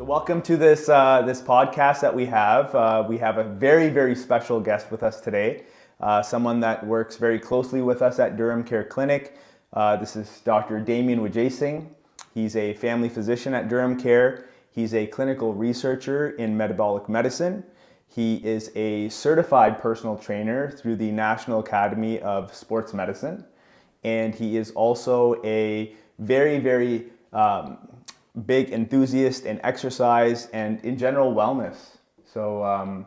Welcome to this podcast that we have. We have a very, very special guest with us today, someone that works very closely with us at Durham Care Clinic. This is Dr. Damien Wiing. He's a family physician at Durham Care. He's a clinical researcher in metabolic medicine. He is a certified personal trainer through the National Academy of Sports Medicine. And he is also a very, very big enthusiast in exercise and in general wellness. So,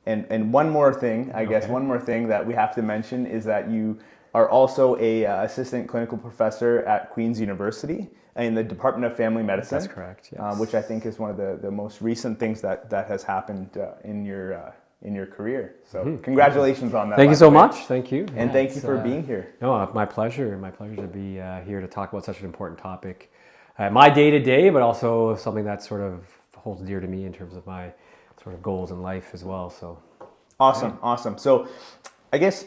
and one more thing, one more thing that we have to mention is that you are also a assistant clinical professor at Queen's University in the Department of Family Medicine. That's correct, yes. Which I think is one of the most recent things that has happened in your career. So congratulations on that. Thank you so much. Thank you. And thank you for being here. No, my pleasure. My pleasure to be here to talk about such an important topic. My day-to-day, but also something that sort of holds dear to me in terms of my sort of goals in life as well. So Awesome. So I guess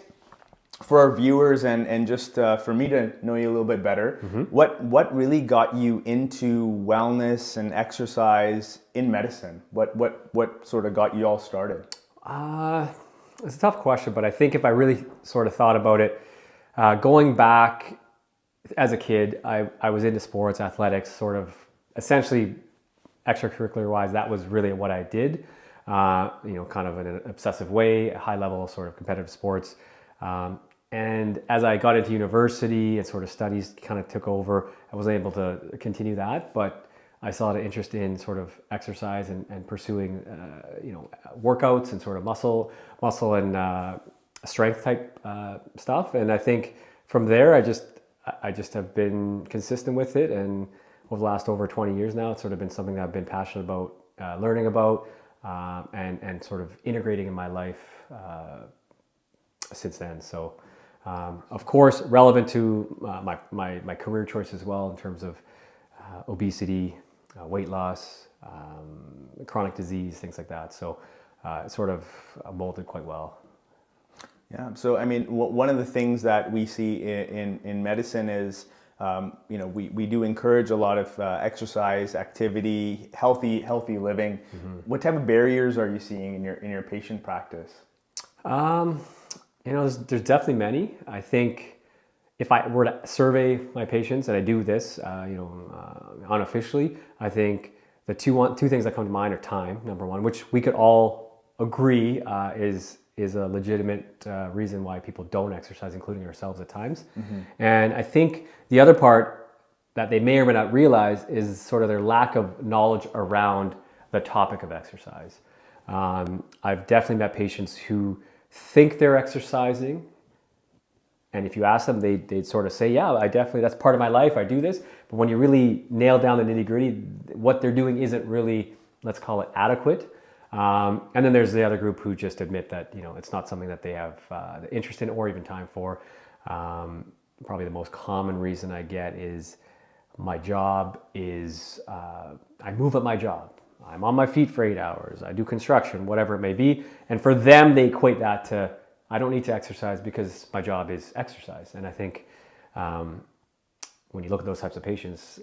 for our viewers and just for me to know you a little bit better, what really got you into wellness and exercise in medicine? What sort of got you all started? It's a tough question, but I think if I really sort of thought about it, going back as a kid, I was into sports, athletics, sort of essentially extracurricular wise, that was really what I did, kind of in an obsessive way, high level sort of competitive sports. And as I got into university and sort of studies kind of took over, I wasn't able to continue that, but I saw an interest in sort of exercise and pursuing, workouts and sort of muscle and strength type stuff. And I think from there, I just have been consistent with it, and over the last over 20 years now, it's sort of been something that I've been passionate about, learning about, and sort of integrating in my life since then. So, of course, relevant to my career choice as well in terms of obesity, weight loss, chronic disease, things like that. So, it sort of molded quite well. Yeah. So, I mean, one of the things that we see in medicine is, we do encourage a lot of exercise, activity, healthy living. What type of barriers are you seeing in your patient practice? There's definitely many. I think if I were to survey my patients, and I do this, unofficially, I think the two things that come to mind are time, number one, which we could all agree is a legitimate reason why people don't exercise, including ourselves at times. And I think the other part that they may or may not realize is sort of their lack of knowledge around the topic of exercise. I've definitely met patients who think they're exercising, and if you ask them, they'd sort of say, yeah, that's part of my life, I do this. But when you really nail down the nitty-gritty, what they're doing isn't really, let's call it, adequate. And then there's the other group who just admit that, it's not something that they have the interest in or even time for. Probably the most common reason I get is my job is, I move at my job. I'm on my feet for 8 hours. I do construction, whatever it may be. And for them, they equate that to, I don't need to exercise because my job is exercise. And I think when you look at those types of patients,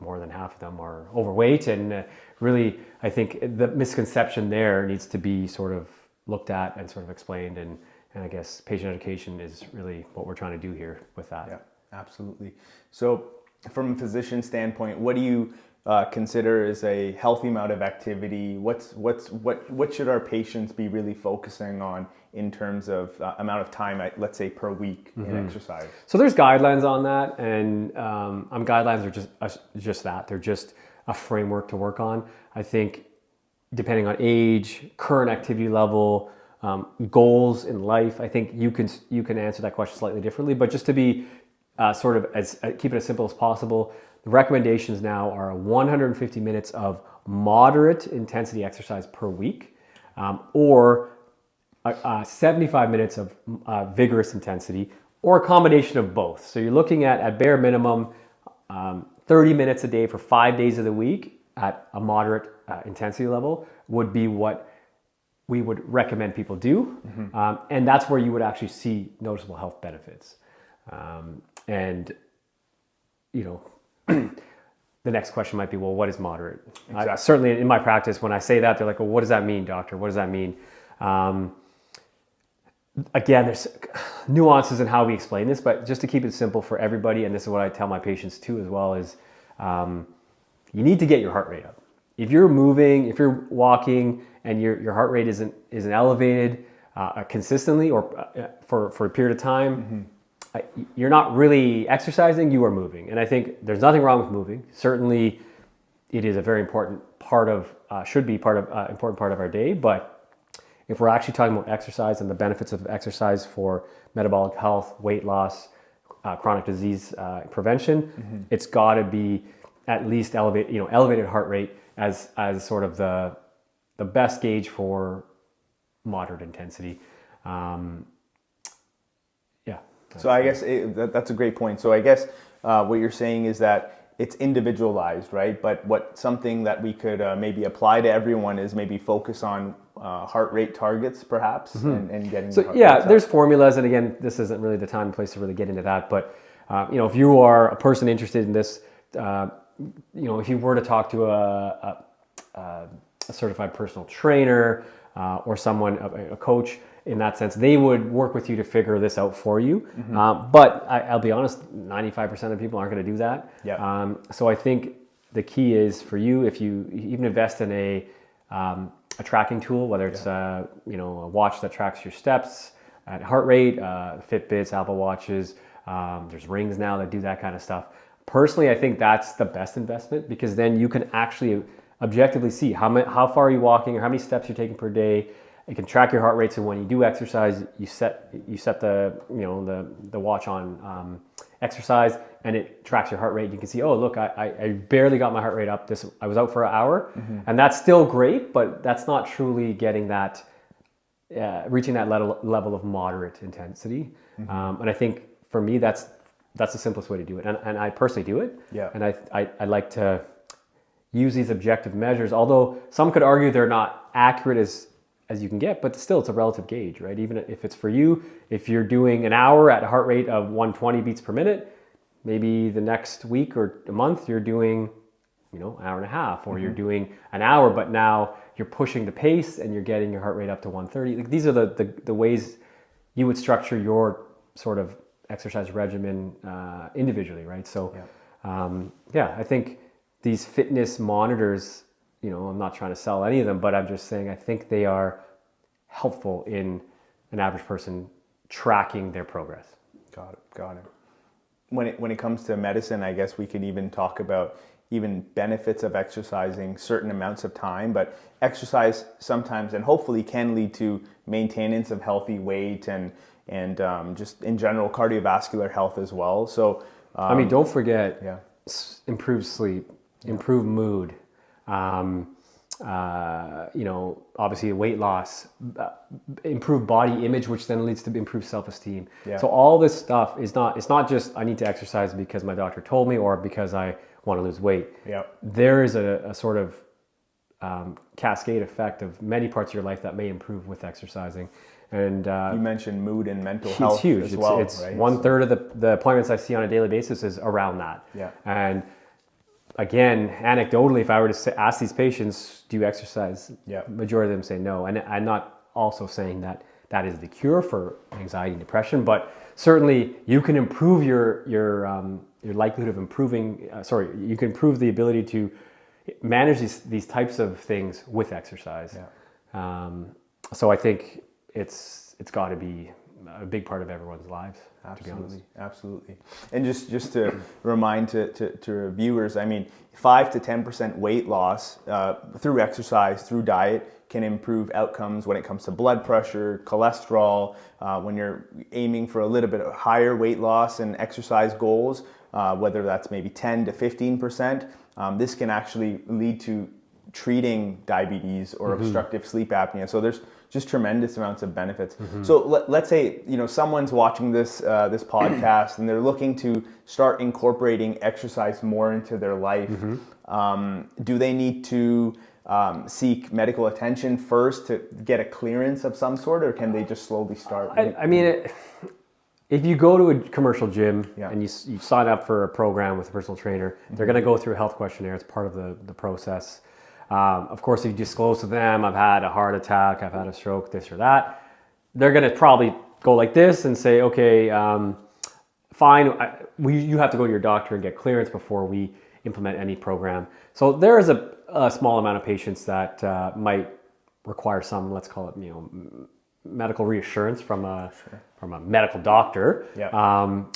more than half of them are overweight, and really, I think the misconception there needs to be sort of looked at and sort of explained, and I guess patient education is really what we're trying to do here with that. Yeah, absolutely. So, from a physician standpoint, what do you consider as a healthy amount of activity? What should our patients be really focusing on in terms of amount of time, let's say, per week in exercise? So there's guidelines on that, and guidelines are just that. They're just a framework to work on. I think depending on age, current activity level, goals in life, I think you can answer that question slightly differently. But just to be sort of keep it as simple as possible, the recommendations now are 150 minutes of moderate intensity exercise per week, or 75 minutes of vigorous intensity, or a combination of both. So you're looking at bare minimum, 30 minutes a day for 5 days of the week at a moderate intensity level would be what we would recommend people do. And that's where you would actually see noticeable health benefits. the next question might be, well, what is moderate? Exactly. Certainly in my practice, when I say that, they're like, well, what does that mean, doctor? What does that mean? Again, there's nuances in how we explain this, but just to keep it simple for everybody, and this is what I tell my patients too as well, is you need to get your heart rate up. If you're moving, if you're walking, and your heart rate isn't elevated consistently or for a period of time, you're not really exercising, you are moving. And I think there's nothing wrong with moving. Certainly it is a very important part of, should be important part of our day. But if we're actually talking about exercise and the benefits of exercise for metabolic health, weight loss, chronic disease prevention, it's got to be at least elevated heart rate as sort of the best gauge for moderate intensity. So I guess that's a great point. So I guess what you're saying is that it's individualized, right? But something that we could maybe apply to everyone is maybe focus on heart rate targets, perhaps, and getting. So there's formulas, and again, this isn't really the time and place to really get into that. But if you are a person interested in this, if you were to talk to a certified personal trainer or someone, a coach, in that sense, they would work with you to figure this out for you. But I'll be honest, 95% of people aren't going to do that. Yeah. So I think the key is for you, if you even invest in a tracking tool, whether it's a watch that tracks your steps at heart rate, Fitbits, Apple Watches, there's rings now that do that kind of stuff. Personally, I think that's the best investment, because then you can actually objectively see how far are you walking or how many steps you're taking per day. You can track your heart rate, so when you do exercise, you set the watch on exercise, and it tracks your heart rate. You can see, oh look, I barely got my heart rate up. I was out for an hour, and that's still great, but that's not truly getting that, reaching that level of moderate intensity. And I think for me, that's the simplest way to do it, and I personally do it. Yeah. And I like to use these objective measures, although some could argue they're not accurate as you can get, but still it's a relative gauge, right? Even if it's for you, if you're doing an hour at a heart rate of 120 beats per minute, maybe the next week or a month you're doing, an hour and a half, or you're doing an hour, but now you're pushing the pace and you're getting your heart rate up to 130. Like, these are the ways you would structure your sort of exercise regimen individually, right? So, I think these fitness monitors, I'm not trying to sell any of them, but I'm just saying I think they are helpful in an average person tracking their progress. Got it. When it comes to medicine, I guess we could even talk about even benefits of exercising certain amounts of time, but exercise sometimes and hopefully can lead to maintenance of healthy weight and just in general cardiovascular health as well. So don't forget, improved sleep, improved mood, obviously weight loss, improved body image, which then leads to improved self-esteem. Yeah. So all this stuff it's not just I need to exercise because my doctor told me or because I want to lose weight. Yeah. There is a sort of cascade effect of many parts of your life that may improve with exercising. And you mentioned mood and mental health. It's huge. As well, it's right? 1/3 of the appointments I see on a daily basis is around that. Yeah. And again, anecdotally, if I were to ask these patients, do you exercise? Yeah. Majority of them say no. And I'm not also saying that is the cure for anxiety and depression, but certainly you can improve your likelihood of improving. You can improve the ability to manage these types of things with exercise. Yeah. So I think it's got to be a big part of everyone's lives. Absolutely. And just to remind to viewers, 5 to 10% weight loss through exercise, through diet, can improve outcomes when it comes to blood pressure, cholesterol. When you're aiming for a little bit of higher weight loss and exercise goals, whether that's maybe 10 to 15%, this can actually lead to treating diabetes or obstructive sleep apnea. So there's just tremendous amounts of benefits. So let's say someone's watching this podcast and they're looking to start incorporating exercise more into their life. Do they need to seek medical attention first to get a clearance of some sort, or can they just slowly start? if you go to a commercial gym Yeah. and you sign up for a program with a personal trainer, they're going to go through a health questionnaire. It's part of the process. Of course, if you disclose to them, I've had a heart attack, I've had a stroke, this or that, they're going to probably go like this and say, okay, fine, you have to go to your doctor and get clearance before we implement any program. So there is a small amount of patients that might require some, let's call it, medical reassurance from a medical doctor. Yeah.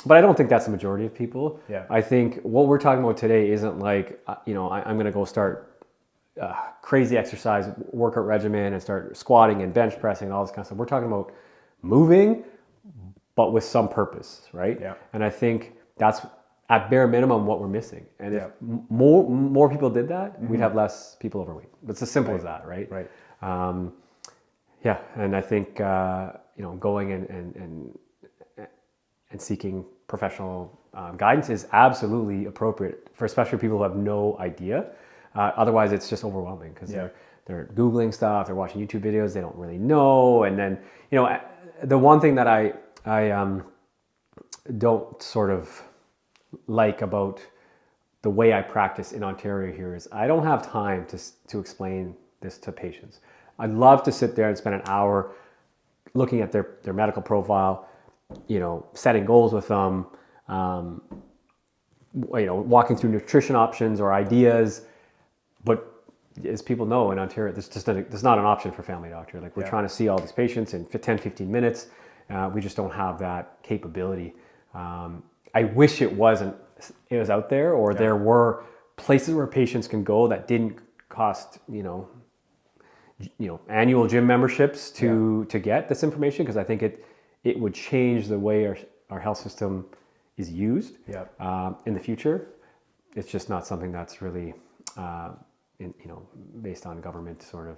But I don't think that's the majority of people. Yeah. I think what we're talking about today isn't like, I'm going to go start crazy exercise workout regimen and start squatting and bench pressing and all this kind of stuff. We're talking about moving, but with some purpose, right? Yeah. And I think that's at bare minimum what we're missing. And Yeah. if more people did that, we'd have less people overweight. It's as simple as that, right? Right. Yeah, and I think going and seeking professional guidance is absolutely appropriate for especially people who have no idea. Otherwise, it's just overwhelming because they're Googling stuff, they're watching YouTube videos, they don't really know. And then, the one thing that I don't sort of like about the way I practice in Ontario here is I don't have time to explain this to patients. I'd love to sit there and spend an hour looking at their medical profile, setting goals with them, walking through nutrition options or ideas. But as people know, in Ontario, there's not an option for family doctor. Like we're trying to see all these patients in 10, 15 minutes. We just don't have that capability. I wish it was out there, or there were places where patients can go that didn't cost, annual gym memberships to get this information, because I think it would change the way our health system is used in the future. It's just not something that's really based on government sort of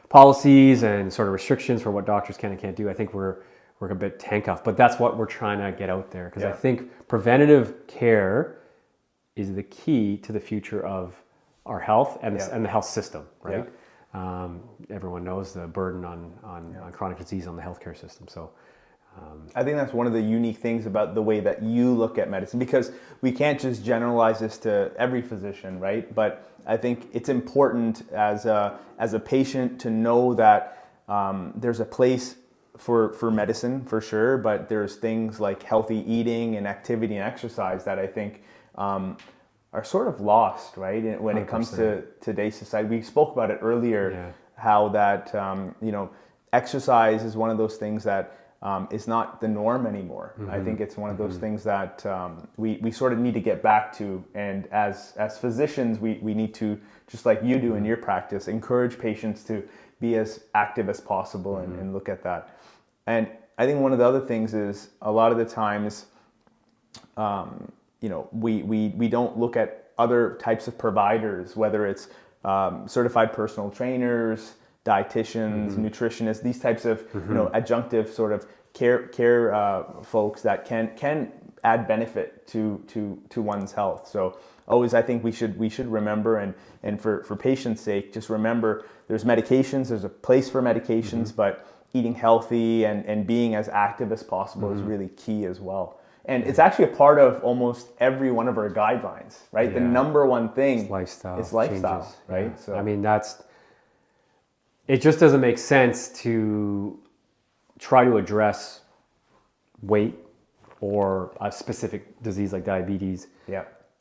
policies and sort of restrictions for what doctors can and can't do. I think we're a bit handcuffed, but that's what we're trying to get out there, because I think preventative care is the key to the future of our health and the health system, right? Everyone knows the burden on chronic disease on the healthcare system. So I think that's one of the unique things about the way that you look at medicine, because we can't just generalize this to every physician, right? But I think it's important as a patient to know that there's a place for medicine for sure, but there's things like healthy eating and activity and exercise that I think are sort of lost, right? When 100%. It comes to today's society. We spoke about it earlier, how that exercise is one of those things that is not the norm anymore. Mm-hmm. I think it's one of those things that we sort of need to get back to. And as physicians, we need to, just like you do in your practice, encourage patients to be as active as possible and look at that. And I think one of the other things is a lot of the times, we don't look at other types of providers, whether it's certified personal trainers, dietitians, nutritionists, these types of adjunctive sort of care folks that can add benefit to one's health. So always, I think we should remember, and for patients' sake, just remember there's medications, there's a place for medications, but eating healthy and being as active as possible is really key as well. And it's actually a part of almost every one of our guidelines, right? The number one thing is lifestyle, changes, right? Yeah. So I mean, it just doesn't make sense to try to address weight or a specific disease like diabetes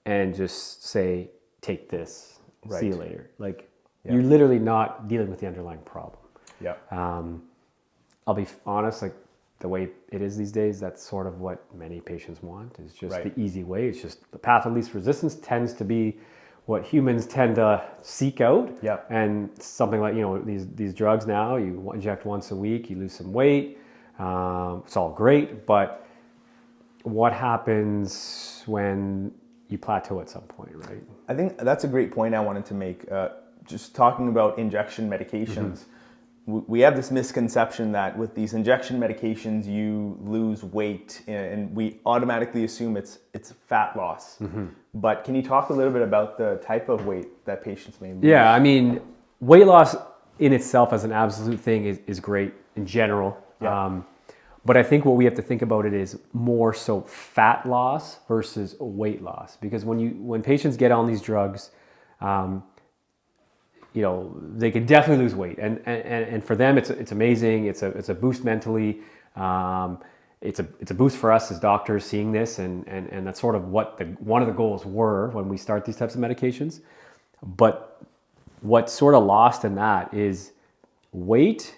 and just say, take this, see you later. Like, you're literally not dealing with the underlying problem. I'll be honest, like the way it is these days, that's sort of what many patients want, is just the easy way. It's just the path of least resistance tends to be what humans tend to seek out. And something like, these drugs now, you inject once a week, you lose some weight. It's all great, but what happens when you plateau at some point, right? I think that's a great point I wanted to make. Just talking about injection medications, we have this misconception that with these injection medications you lose weight, and we automatically assume it's fat loss. But can you talk a little bit about the type of weight that patients may lose? Yeah, I mean, weight loss in itself as an absolute thing is great in general. But I think what we have to think about it is more so fat loss versus weight loss. Because when patients get on these drugs, they can definitely lose weight, and for them it's amazing. It's a boost mentally. It's a boost for us as doctors seeing this, and that's sort of what one of the goals were when we start these types of medications. But what's sort of lost in that is weight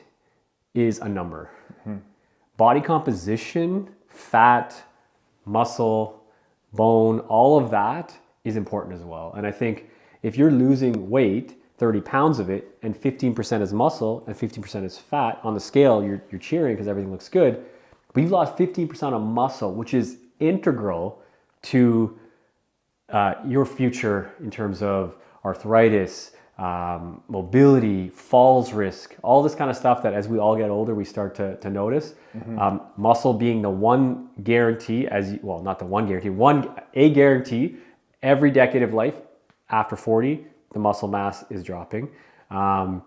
is a number. Body composition, fat, muscle, bone, all of that is important as well. And I think if you're losing weight, 30 pounds of it, and 15% is muscle and 15% is fat, on the scale you're cheering because everything looks good, but you've lost 15% of muscle, which is integral to your future in terms of arthritis, mobility, falls risk, all this kind of stuff that as we all get older, we start to notice. Muscle being the one guarantee, not the one guarantee, a guarantee every decade of life after 40, the muscle mass is dropping. And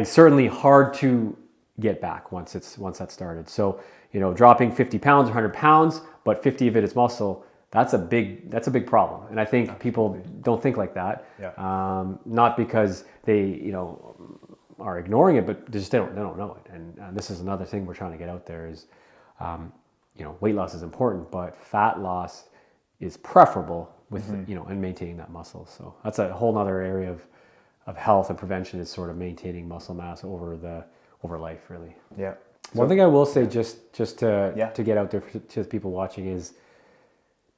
certainly hard to get back once that's started. So, dropping 50 pounds or 100 pounds, but 50 of it is muscle, that's a big problem. And I think people don't think like that. Yeah. Not because they, are ignoring it, but they don't know it. And this is another thing we're trying to get out there is, weight loss is important, but fat loss is preferable with, and maintaining that muscle. So that's a whole nother area of health and prevention, is sort of maintaining muscle mass over life, really. Yeah. One thing I will say just to get out there to people watching is,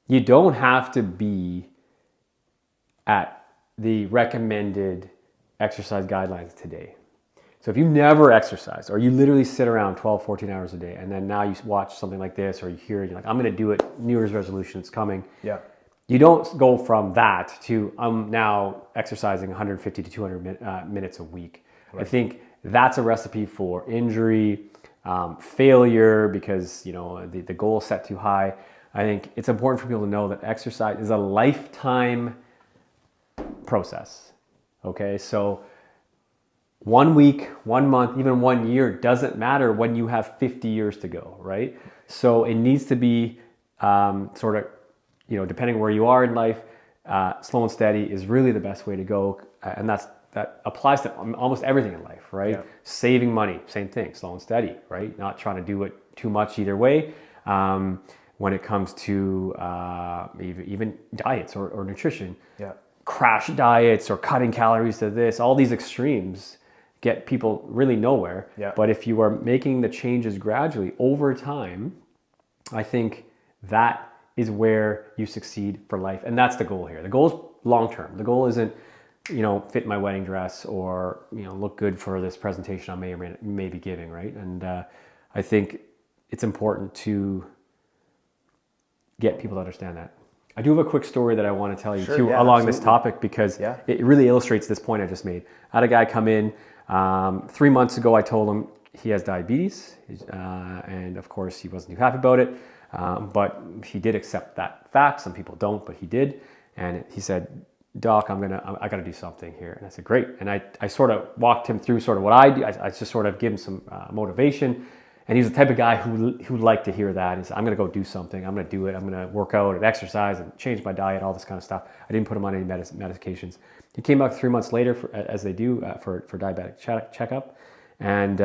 you don't have to be at the recommended exercise guidelines today. So if you never exercise, or you literally sit around 12, 14 hours a day, and then now you watch something like this, or you hear it, you're like, I'm going to do it, New Year's resolution, it's coming. Yeah. You don't go from that to, I'm now exercising 150 to 200 minutes a week. Right. I think that's a recipe for injury, failure, because, the goal is set too high. I think it's important for people to know that exercise is a lifetime process. Okay, so 1 week, 1 month, even 1 year doesn't matter when you have 50 years to go, right? So it needs to be sort of, depending where you are in life, slow and steady is really the best way to go. And that applies to almost everything in life, right? Yeah. Saving money, same thing, slow and steady, right? Not trying to do it too much either way. When it comes to even diets or nutrition, crash diets or cutting calories to this, all these extremes get people really nowhere. Yeah. But if you are making the changes gradually over time, I think that is where you succeed for life. And that's the goal here. The goal is long-term. The goal isn't, fit my wedding dress or, look good for this presentation I may be giving, right? And I think it's important to get people to understand that. I do have a quick story that I want to tell you along absolutely. This topic, because it really illustrates this point I just made. I had a guy come in 3 months ago. I told him he has diabetes, and of course he wasn't too happy about it, but he did accept that fact. Some people don't, but he did. And he said, Doc, I got to do something here. And I said, great. And I sort of walked him through sort of what I do. I just sort of give him some motivation. And he's the type of guy who liked to hear that. He said, I'm going to go do something. I'm going to do it. I'm going to work out and exercise and change my diet, all this kind of stuff. I didn't put him on any medications. He came back 3 months later, as they do for diabetic checkup. And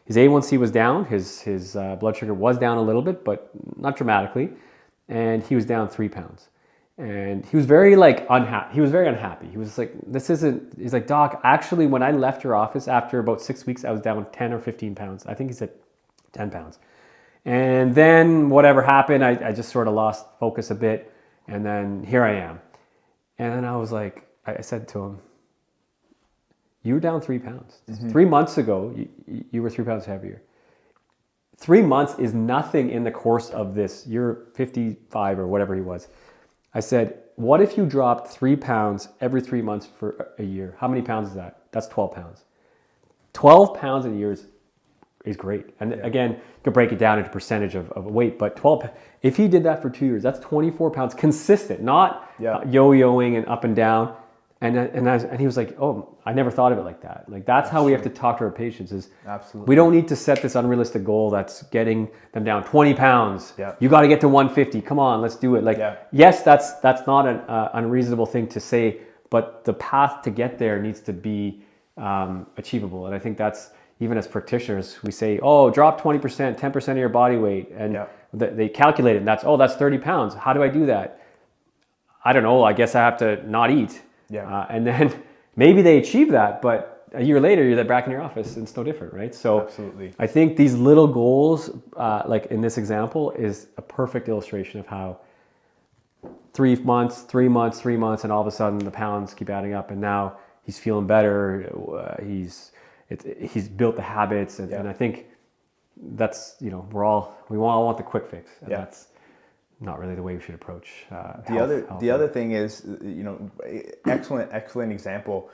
his A1C was down. His blood sugar was down a little bit, but not dramatically. And he was down 3 pounds. And he was very unhappy. He was very unhappy. He was like, he's like, Doc, actually, when I left your office after about 6 weeks, I was down 10 or 15 pounds. I think he said 10 pounds. And then whatever happened, I just sort of lost focus a bit. And then here I am. And then I was like, I said to him, you were down 3 pounds. Mm-hmm. 3 months ago, you were 3 pounds heavier. 3 months is nothing in the course of this. You're 55 or whatever he was. I said, what if you dropped 3 pounds every 3 months for a year? How many pounds is that? That's 12 pounds. 12 pounds in a year is great. And again, you can break it down into percentage of weight, but if he did that for 2 years, that's 24 pounds consistent, not yo-yoing and up and down. And he was like, oh, I never thought of it like that. Like that's how we have to talk to our patients is Absolutely. we don't need to set this unrealistic goal that's getting them down 20 pounds. Yeah. You got to get to 150. Come on, let's do it. Like, yes, that's not an unreasonable thing to say, but the path to get there needs to be achievable. And I think that's, even as practitioners, we say, oh, drop 20%, 10% of your body weight. And they calculate it and that's 30 pounds. How do I do that? I don't know. I guess I have to not eat. Yeah. And then maybe they achieve that, but a year later you're back in your office and it's no different, right? So absolutely. I think these little goals, like in this example, is a perfect illustration of how 3 months, and all of a sudden the pounds keep adding up, and now he's feeling better. He's built the habits, and I think that's, we all want the quick fix, and that's not really the way we should approach the other thing is, excellent example.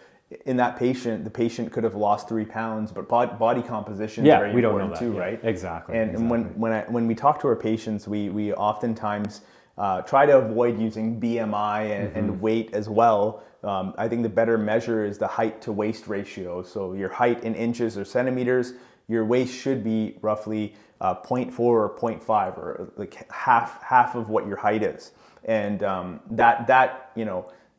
In that patient, the patient could have lost 3 pounds, but body composition is very important too, right? Exactly. And when we talk to our patients, we oftentimes try to avoid using BMI and weight as well. I think the better measure is the height to waist ratio. So your height in inches or centimeters, your waist should be roughly 0.4 or 0.5, or like half of what your height is. And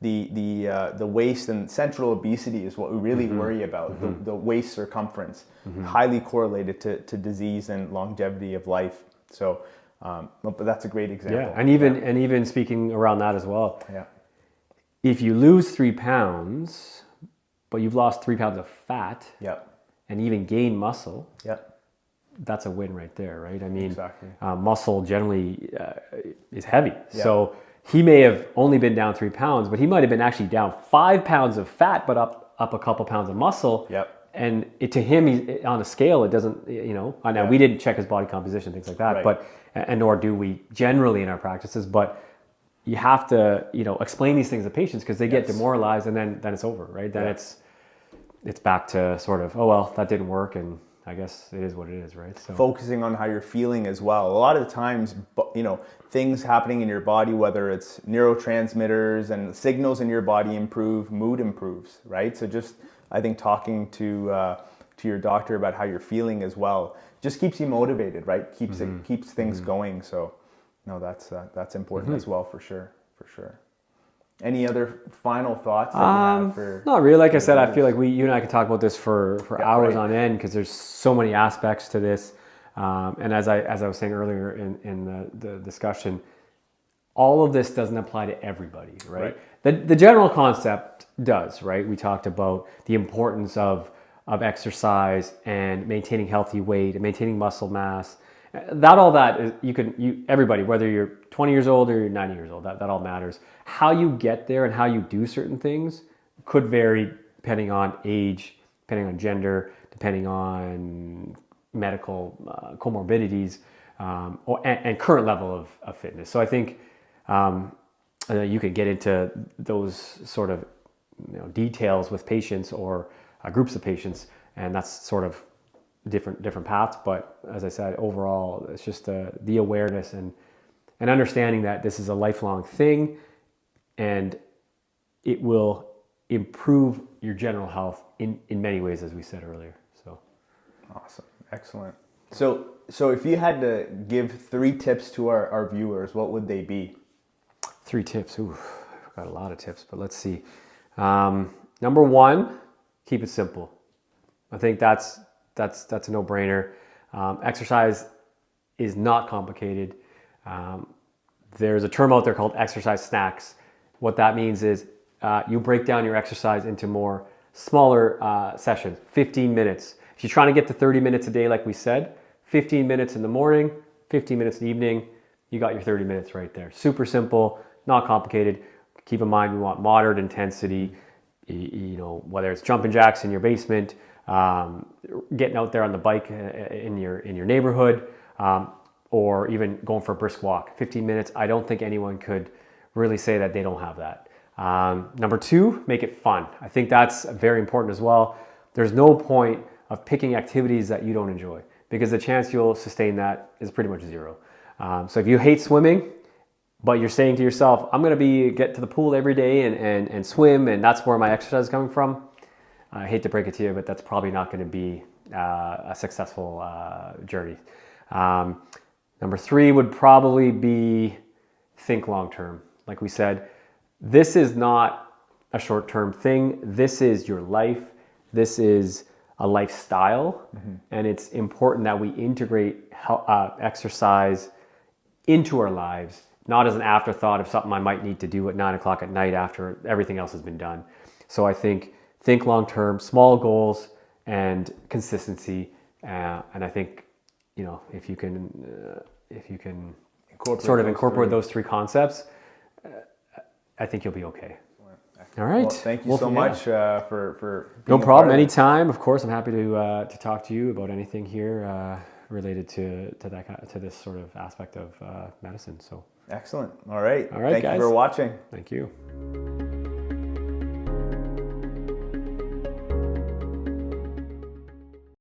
the waist and central obesity is what we really worry about. The waist circumference, highly correlated to disease and longevity of life. So, but that's a great example. Yeah, and even speaking around that as well. Yeah. If you lose 3 pounds, but you've lost 3 pounds of fat, and even gain muscle, that's a win right there, right? I mean, exactly. Muscle generally is heavy. So he may have only been down 3 pounds, but he might have been actually down 5 pounds of fat, but up a couple pounds of muscle. And to him, he's on a scale, it doesn't, I know we didn't check his body composition, things like that, but, and nor do we generally in our practices, but you have to, explain these things to patients, because they get demoralized, and then it's over, right? Then it's back to sort of, oh, well, that didn't work, and I guess it is what it is, right? So focusing on how you're feeling as well. A lot of the times, things happening in your body, whether it's neurotransmitters and signals in your body improve, mood improves, right? So just, I think to your doctor about how you're feeling as well just keeps you motivated, right? Keeps things going. So no, that's important as well, for sure. Any other final thoughts that you have for? Not really. Like I said, I feel like you and I could talk about this for hours on end, because there's so many aspects to this. And as I was saying earlier in the discussion, all of this doesn't apply to everybody, right? The general concept does, right? We talked about the importance of exercise and maintaining healthy weight and maintaining muscle mass. That is, everybody, whether you're 20 years old or you're 90 years old, that all matters. How you get there and how you do certain things could vary depending on age, depending on gender, depending on medical comorbidities, and current level of fitness. So I think you could get into those sort of details with patients or groups of patients, and that's sort of different paths. But as I said, overall, it's just the awareness and understanding that this is a lifelong thing, and it will improve your general health in many ways, as we said earlier. So awesome. Excellent. So if you had to give 3 tips to our viewers, what would they be? 3 tips. Ooh, I've got a lot of tips, but let's see. Number 1, keep it simple. I think that's a no-brainer. Exercise is not complicated. There's a term out there called exercise snacks. What that means is you break down your exercise into smaller sessions, 15 minutes. If you're trying to get to 30 minutes a day, like we said, 15 minutes in the morning, 15 minutes in the evening, you got your 30 minutes right there. Super simple, not complicated. Keep in mind, we want moderate intensity, whether it's jumping jacks in your basement, getting out there on the bike in your neighborhood, or even going for a brisk walk. 15 minutes, I don't think anyone could really say that they don't have that. Number 2, make it fun. I think that's very important as well. There's no point of picking activities that you don't enjoy, because the chance you'll sustain that is pretty much zero. So if you hate swimming, but you're saying to yourself, I'm going to get to the pool every day and swim, and that's where my exercise is coming from, I hate to break it to you, but that's probably not going to be a successful journey. Number 3 would probably be think long term. Like we said, this is not a short term thing. This is your life. This is a lifestyle, and it's important that we integrate exercise into our lives, not as an afterthought of something I might need to do at 9 o'clock at night after everything else has been done. So I think long term, small goals, and consistency. And I think, if you can incorporate those 3 concepts, I think you'll be okay. All right. Well, thank you so much for no problem. Anytime. Of course, I'm happy to talk to you about anything here related to this sort of aspect of medicine. So excellent. All right. All right, Thank you for watching. Thank you.